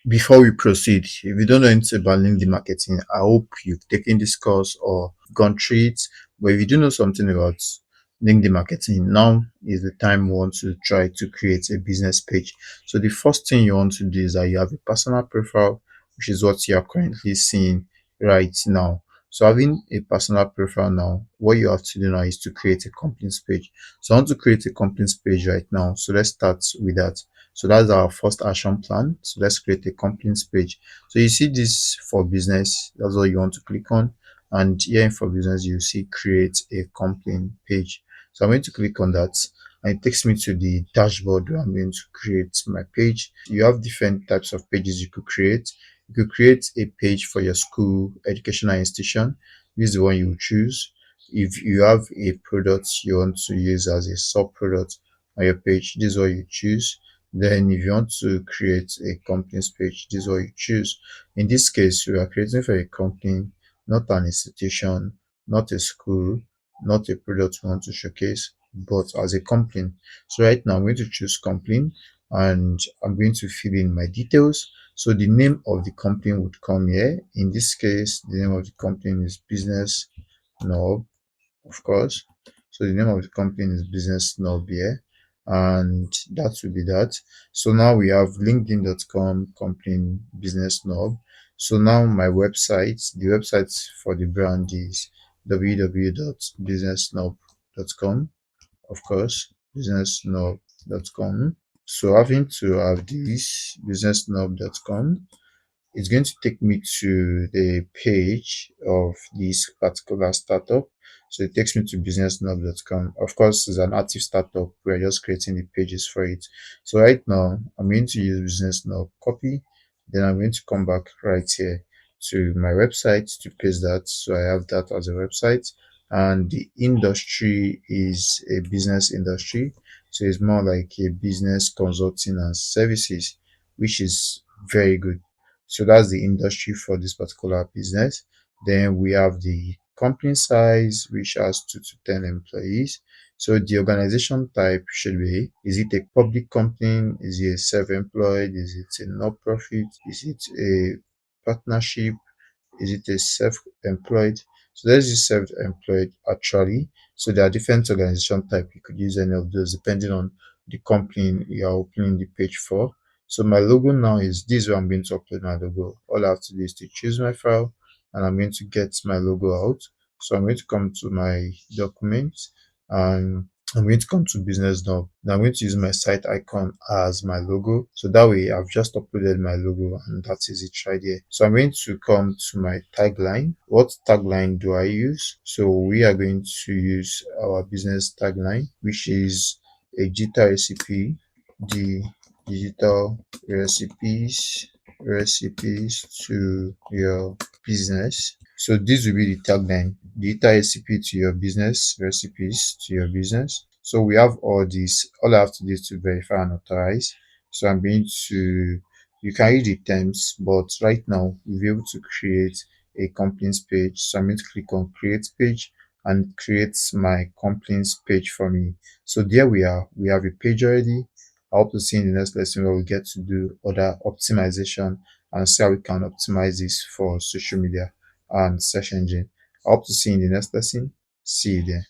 Before we proceed, if you don't know anything about LinkedIn marketing, I hope you've taken this course or gone through it. But if you do know something about LinkedIn marketing, now is the time you want to try to create a business page. So the first thing you want to do is that you have a personal profile, which is what you are currently seeing right now. So having a personal profile now, what you have to do now is to create a company's page. So I want to create a company's page right now. So let's start with that. So that's our first action plan. So let's create a complaints page. So you see this for business, that's all you want to click on. And here in for business, you see create a complaint page. So I'm going to click on that and it takes me to the dashboard where I'm going to create my page. You have different types of pages you could create. You could create a page for your school, educational institution. This is the one you choose. If you have a product you want to use as a sub product on your page, this is what you choose. Then if you want to create a company's page, this is what you choose. In this case, we are creating for a company, not an institution, not a school, not a product we want to showcase, but as a company. So right now I'm going to choose company and I'm going to fill in my details. So the name of the company would come here. In this case, the name of the company is Business Knob, of course. So the name of the company is Business Knob here, and that will be that. So now we have LinkedIn.com company Business Knob. So now my website, the website for the brand is www.businessknob.com, of course, businessknob.com. So having to have this businessknob.com, it's going to take me to the page of this particular startup. So it takes me to businessnob.com. Of course, it's an active startup. We're just creating the pages for it. So right now, I'm going to use Business Knob copy. Then I'm going to come back right here to my website to paste that. So I have that as a website. And the industry is a business industry. So it's more like a business consulting and services, which is very good. So that's the industry for this particular business. Then we have the company size, which has 2 to 10 employees. So the organization type should be, is it a public company? Is it a self-employed? Is it a non-profit? Is it a partnership? Is it a self-employed? So let's use self-employed actually. So there are different organization type. You could use any of those depending on the company you are opening the page for. So my logo now is this where I'm going to upload my logo. All I have to do is to choose my file and I'm going to get my logo out. So I'm going to come to my documents and I'm going to come to Business Knob. Now I'm going to use my site icon as my logo. So that way I've just uploaded my logo and that is it right there. So I'm going to come to my tagline. What tagline do I use? So we are going to use our business tagline, which is a digital recipe, the digital recipes to your business. So this will be the tagline, digital recipe to your business, recipes to your business. So we have all this. All I have to do is to verify and authorize. So I'm going to, you can read the terms, but right now we'll be able to create a company's page. So I'm going to click on create page and create my company's page for me. So there we are. We have a page already. I hope to see in the next lesson where we get to do other optimization and see how we can optimize this for social media and search engine. I hope to see you in the next lesson. See you there.